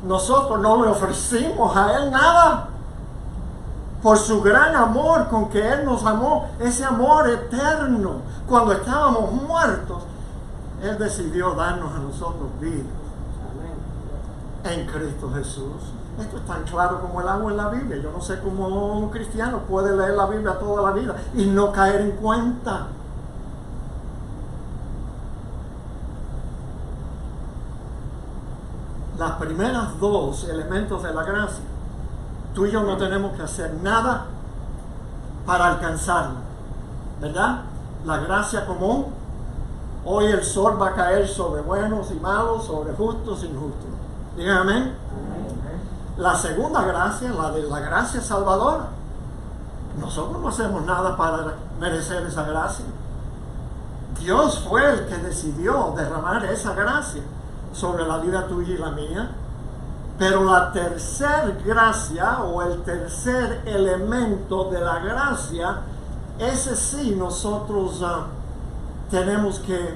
Nosotros no le ofrecimos a Él nada. Por su gran amor con que Él nos amó, ese amor eterno, cuando estábamos muertos, Él decidió darnos a nosotros vida en Cristo Jesús. Esto es tan claro como el agua en la Biblia. Yo no sé cómo un cristiano puede leer la Biblia toda la vida y no caer en cuenta. Las primeras dos elementos de la gracia, tú y yo no tenemos que hacer nada para alcanzarla, ¿verdad? La gracia común: hoy el sol va a caer sobre buenos y malos, sobre justos e injustos. Digan amén. La segunda gracia, la de la gracia salvadora, nosotros no hacemos nada para merecer esa gracia. Dios fue el que decidió derramar esa gracia sobre la vida tuya y la mía. Pero la tercera gracia, o el tercer elemento de la gracia, ese sí nosotros tenemos que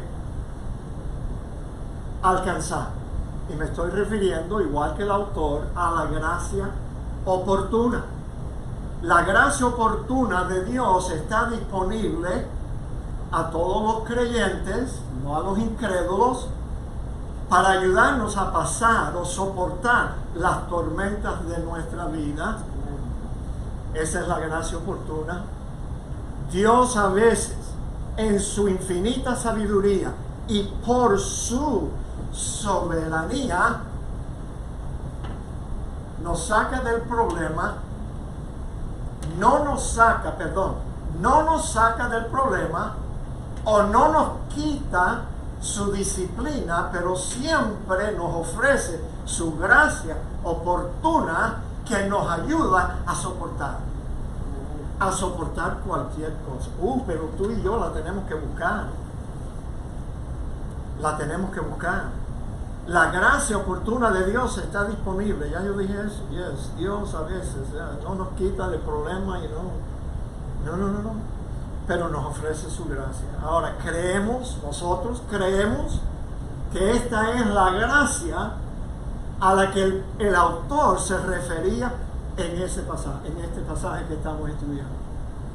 alcanzar. Y me estoy refiriendo, igual que el autor, a la gracia oportuna. La gracia oportuna de Dios está disponible a todos los creyentes, no a los incrédulos, para ayudarnos a pasar o soportar las tormentas de nuestra vida. Esa es la gracia oportuna. Dios a veces, en su infinita sabiduría y por su soberanía, nos saca del problema, no nos saca del problema, o no nos quita su disciplina, pero siempre nos ofrece su gracia oportuna que nos ayuda a soportar cualquier cosa. Pero tú y yo la tenemos que buscar. La tenemos que buscar. La gracia oportuna de Dios está disponible. Ya yo dije eso. Yes. Dios a veces no nos quita el problema y no. Pero nos ofrece su gracia. Ahora, nosotros creemos que esta es la gracia a la que el autor se refería en este pasaje que estamos estudiando.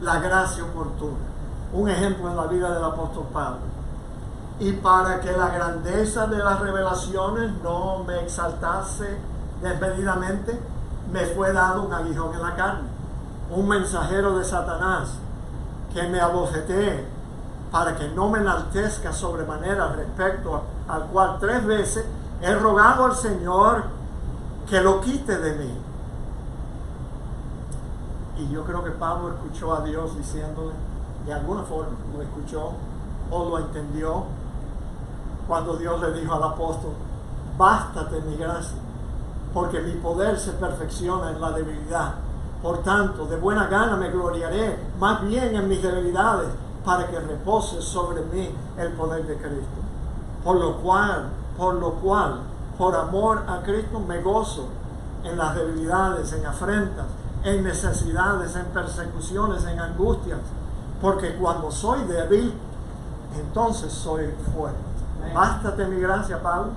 La gracia oportuna. Un ejemplo en la vida del apóstol Pablo. Y para que la grandeza de las revelaciones no me exaltase desmedidamente, me fue dado un aguijón en la carne, un mensajero de Satanás, que me abofetee, para que no me enaltezca sobremanera, respecto al cual 3 veces he rogado al Señor que lo quite de mí. Y yo creo que Pablo escuchó a Dios diciéndole, de alguna forma, lo escuchó o lo entendió, cuando Dios le dijo al apóstol: bástate mi gracia, porque mi poder se perfecciona en la debilidad. Por tanto, de buena gana me gloriaré más bien en mis debilidades, para que repose sobre mí el poder de Cristo. Por lo cual, por amor a Cristo, me gozo en las debilidades, en afrentas, en necesidades, en persecuciones, en angustias, porque cuando soy débil, entonces soy fuerte. Bástate mi gracia, Pablo.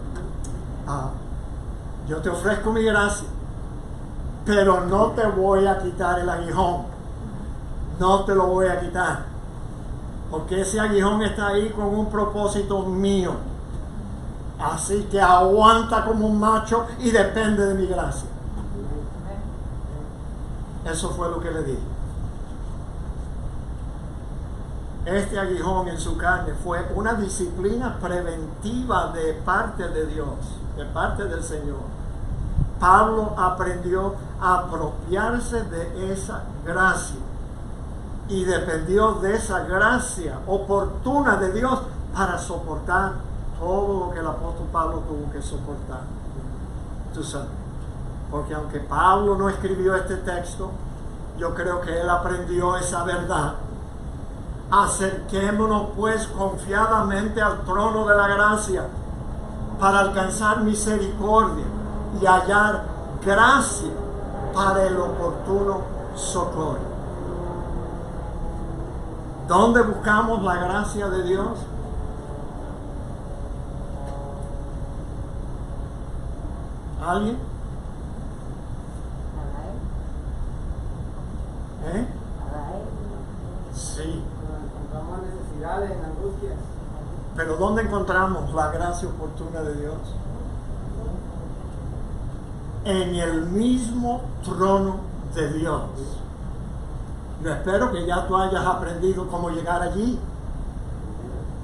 Yo te ofrezco mi gracia, pero no te voy a quitar el aguijón. No te lo voy a quitar, porque ese aguijón está ahí con un propósito mío. Así que aguanta como un macho y depende de mi gracia. Eso fue lo que le dije. Este aguijón en su carne fue una disciplina preventiva de parte de Dios, de parte del Señor. Pablo aprendió a apropiarse de esa gracia y dependió de esa gracia oportuna de Dios para soportar todo lo que el apóstol Pablo tuvo que soportar. Tú sabes, porque aunque Pablo no escribió este texto, yo creo que él aprendió esa verdad. Acerquémonos pues confiadamente al trono de la gracia para alcanzar misericordia y hallar gracia para el oportuno socorro. ¿Dónde buscamos la gracia de Dios? ¿Alguien? Sí. Encontramos necesidades, angustias. Pero ¿dónde encontramos la gracia oportuna de Dios? En el mismo trono de Dios. Yo espero que ya tú hayas aprendido cómo llegar allí.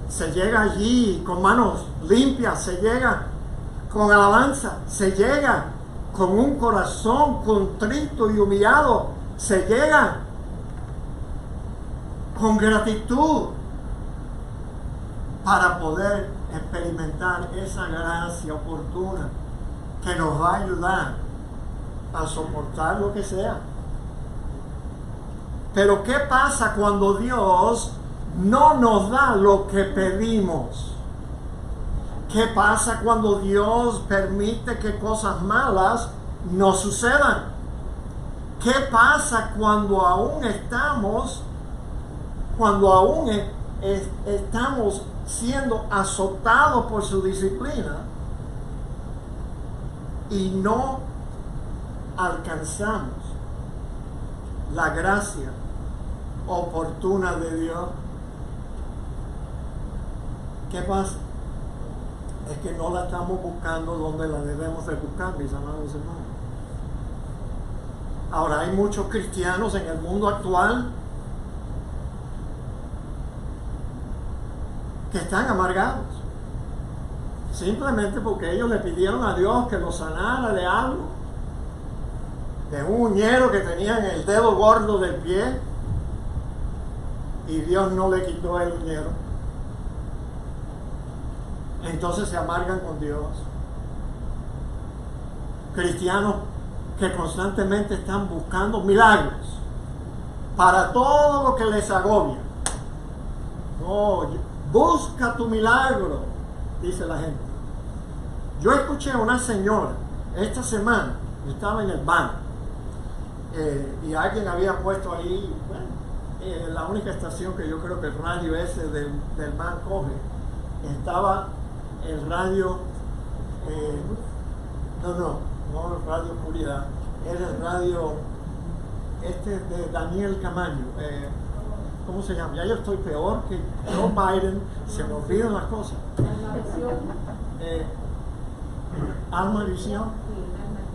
Se llega allí con manos limpias, se llega con alabanza, se llega con un corazón contrito y humillado, se llega con gratitud para poder experimentar esa gracia oportuna que nos va a ayudar a soportar lo que sea. Pero ¿qué pasa cuando Dios no nos da lo que pedimos? ¿Qué pasa cuando Dios permite que cosas malas nos sucedan? ¿Qué pasa cuando aún estamos siendo azotados por su disciplina y no alcanzamos la gracia oportuna de Dios? ¿Qué pasa? Es que no la estamos buscando donde la debemos de buscar, mis amados hermanos. Ahora, hay muchos cristianos en el mundo actual que están amargados, simplemente porque ellos le pidieron a Dios que los sanara de algo, de un uñero que tenían en el dedo gordo del pie, y Dios no le quitó el uñero. entonces se amargan con Dios. Cristianos que constantemente están buscando milagros para todo lo que les agobia. No, busca tu milagro, dice la gente. Yo escuché a una señora esta semana, estaba en el banco, y alguien había puesto ahí, bueno, la única estación que yo creo que el radio ese del banco coge, estaba el radio, no el radio Oscuridad, era el radio de Daniel Camaño, ¿cómo se llama? Ya yo estoy peor que Joe Biden, se me olvidan las cosas. Alma Visión,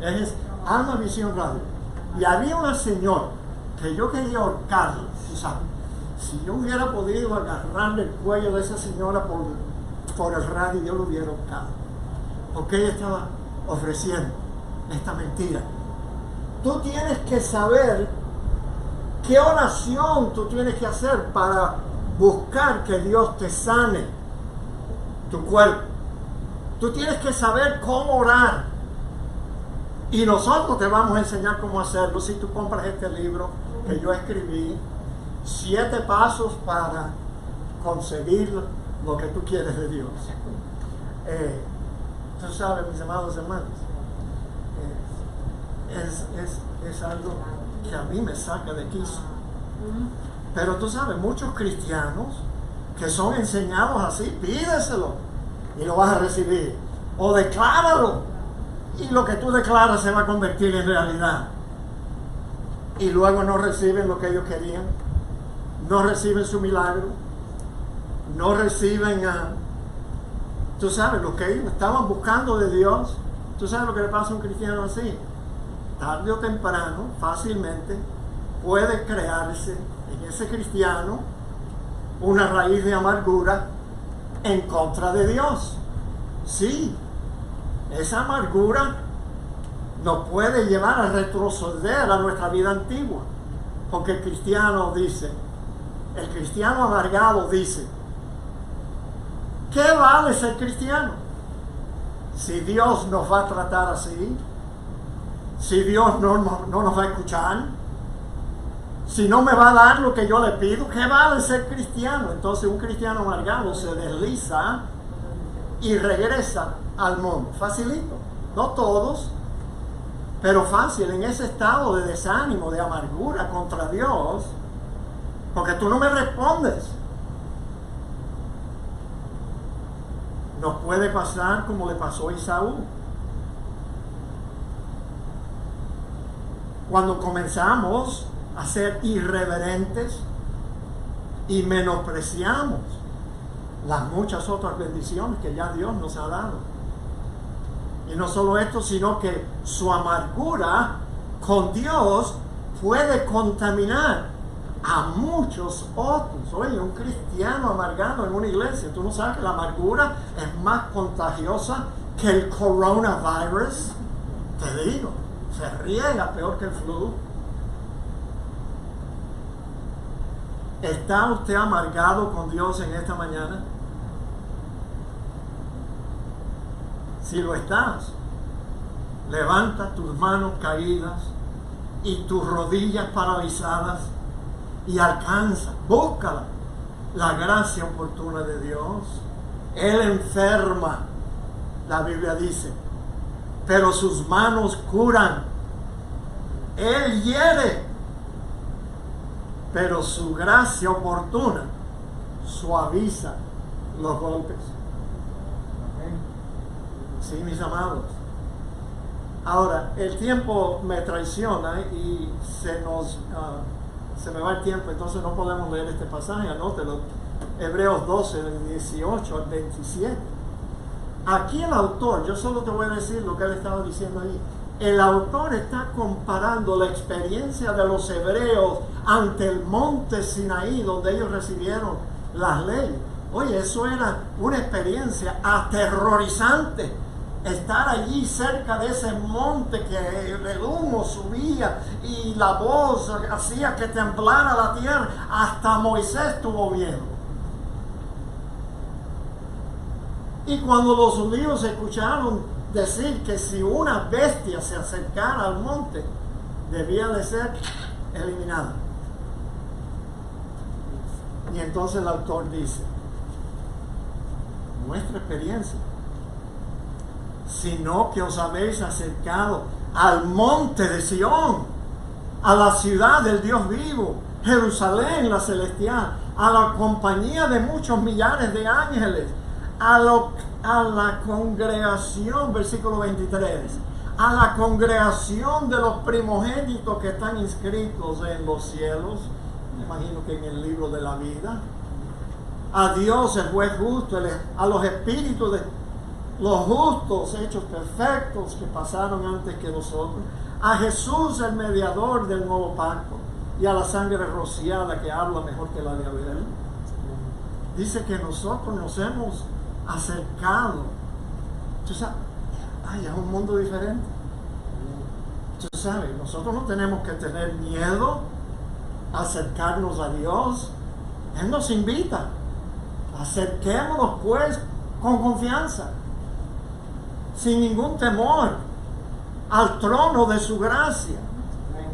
es Alma Visión Radio. Y había una señora que yo quería ahorcarla, tú sabes. Si yo hubiera podido agarrarle el cuello de esa señora por el radio, yo lo hubiera ahorcado. Porque ella estaba ofreciendo esta mentira. Tú tienes que saber qué oración tú tienes que hacer para buscar que Dios te sane tu cuerpo. Tú tienes que saber cómo orar. Y nosotros te vamos a enseñar cómo hacerlo si tú compras este libro que yo escribí, 7 pasos para conseguir lo que tú quieres de Dios. Tú sabes, mis amados hermanos, es algo que a mí me saca de quicio. Pero tú sabes, muchos cristianos que son enseñados así, pídeselo y lo vas a recibir. O decláralo y lo que tú declaras se va a convertir en realidad. Y luego no reciben lo que ellos querían, no reciben su milagro, no reciben tú sabes, lo que ellos estaban buscando de Dios. Tú sabes lo que le pasa a un cristiano así. Tarde o temprano, fácilmente, puede crearse en ese cristiano una raíz de amargura en contra de Dios. Sí, esa amargura nos puede llevar a retroceder a nuestra vida antigua. Porque el cristiano amargado dice, ¿qué vale ser cristiano? Si Dios nos va a tratar así, si Dios no nos va a escuchar, si no me va a dar lo que yo le pido, ¿qué vale ser cristiano? Entonces un cristiano amargado se desliza y regresa al mundo. Facilito, no todos, pero fácil, en ese estado de desánimo, de amargura contra Dios, porque tú no me respondes. Nos puede pasar como le pasó a Esaú. Cuando comenzamos a ser irreverentes y menospreciamos las muchas otras bendiciones que ya Dios nos ha dado. Y no solo esto, sino que su amargura con Dios puede contaminar a muchos otros. Oye, un cristiano amargado en una iglesia, tú no sabes que la amargura es más contagiosa que el coronavirus. Te digo, se riega peor que el flu. ¿Está usted amargado con Dios en esta mañana? Si lo estás, levanta tus manos caídas y tus rodillas paralizadas y alcanza, búscala, la gracia oportuna de Dios. Él enferma, la Biblia dice, pero sus manos curan. Él hiere, pero su gracia oportuna suaviza los golpes. Sí, mis amados. Ahora, el tiempo me traiciona y se me va el tiempo, entonces no podemos leer este pasaje. Anótelo, Hebreos 12, del 18 al 27. Aquí el autor, yo solo te voy a decir lo que él estaba diciendo ahí. El autor está comparando la experiencia de los hebreos ante el monte Sinaí, donde ellos recibieron las leyes. Oye, eso era una experiencia aterrorizante. Estar allí cerca de ese monte que el humo subía y la voz hacía que temblara la tierra. Hasta Moisés tuvo miedo. Y cuando los judíos escucharon decir que si una bestia se acercara al monte, debía de ser eliminada. Y entonces el autor dice, nuestra experiencia, sino que os habéis acercado al monte de Sión, a la ciudad del Dios vivo, Jerusalén la celestial, a la compañía de muchos millares de ángeles, a la congregación, versículo 23, a la congregación de los primogénitos que están inscritos en los cielos, me imagino que en el libro de la vida, a Dios el juez justo, a los espíritus de los justos hechos perfectos que pasaron antes que nosotros, a Jesús el mediador del nuevo pacto y a la sangre rociada que habla mejor que la de Abel. Dice que nosotros nos hemos acercado. Tú sabes, es un mundo diferente. Tú sabes, nosotros no tenemos que tener miedo a acercarnos a Dios. Él nos invita. Acerquémonos pues con confianza, sin ningún temor, al trono de su gracia,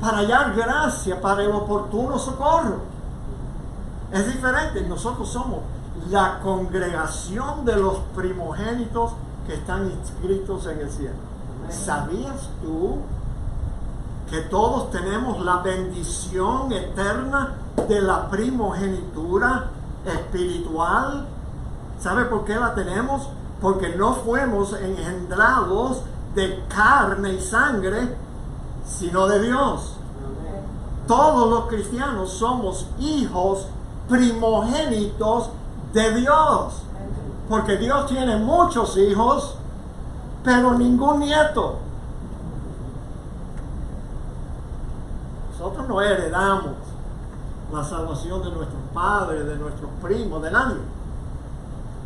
para hallar gracia para el oportuno socorro. Es diferente. Nosotros somos la congregación de los primogénitos que están inscritos en el cielo. ¿Sabías tú que todos tenemos la bendición eterna de la primogenitura espiritual? ¿Sabe por qué la tenemos? Porque no fuimos engendrados de carne y sangre, sino de Dios. Todos los cristianos somos hijos primogénitos de Dios, porque Dios tiene muchos hijos, pero ningún nieto. Nosotros no heredamos la salvación de nuestros padres, de nuestros primos, de nadie.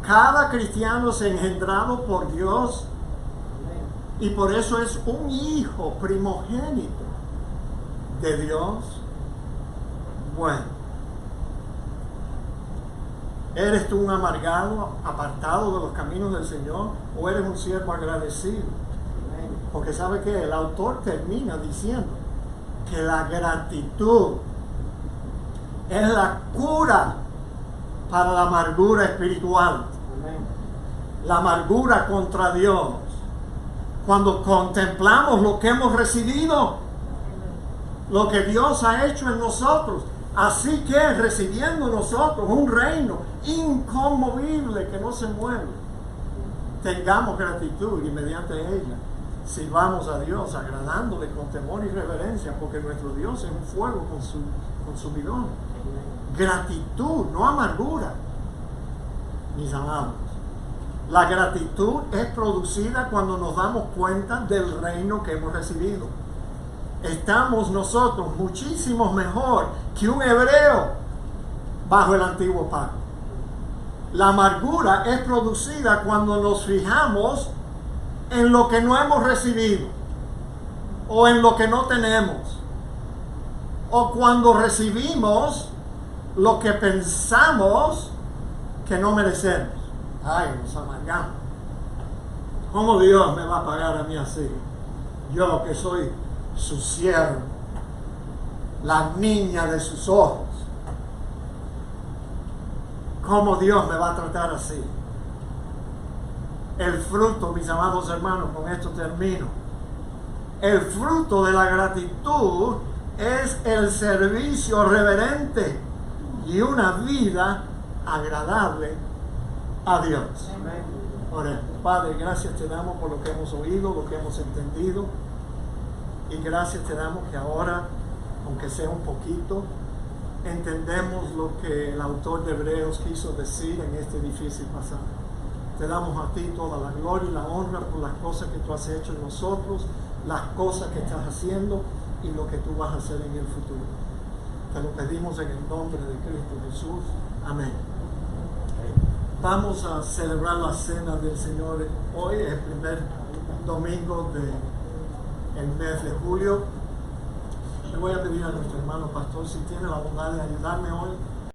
Cada cristiano es engendrado por Dios y por eso es un hijo primogénito de Dios. Bueno, ¿eres tú un amargado, apartado de los caminos del Señor, o eres un siervo agradecido? Porque ¿sabe qué? El autor termina diciendo que la gratitud es la cura para la amargura espiritual, la amargura contra Dios. Cuando contemplamos lo que hemos recibido, lo que Dios ha hecho en nosotros, así que recibiendo nosotros un reino inconmovible que no se mueve, tengamos gratitud y mediante ella sirvamos a Dios, agradándole con temor y reverencia, porque nuestro Dios es un fuego consumidor. Gratitud, no amargura, mis amados. La gratitud es producida cuando nos damos cuenta del reino que hemos recibido. Estamos nosotros muchísimo mejor que un hebreo bajo el antiguo pacto. La amargura es producida cuando nos fijamos en lo que no hemos recibido, o en lo que no tenemos, o cuando recibimos lo que pensamos que no merecemos. Ay, nos amargamos. ¿Cómo Dios me va a pagar a mí así? Yo que soy su siervo, la niña de sus ojos. ¿Cómo Dios me va a tratar así? El fruto, mis amados hermanos, con esto termino. El fruto de la gratitud es el servicio reverente y una vida agradable a Dios. Oremos. Padre, gracias te damos por lo que hemos oído, lo que hemos entendido, y gracias te damos que ahora, aunque sea un poquito, entendemos lo que el autor de Hebreos quiso decir en este difícil pasaje. Te damos a ti toda la gloria y la honra por las cosas que tú has hecho en nosotros, las cosas que estás haciendo y lo que tú vas a hacer en el futuro. Te lo pedimos en el nombre de Cristo Jesús. Amén. Vamos a celebrar la cena del Señor hoy, el primer domingo del mes de julio. Le voy a pedir a nuestro hermano pastor si tiene la bondad de ayudarme hoy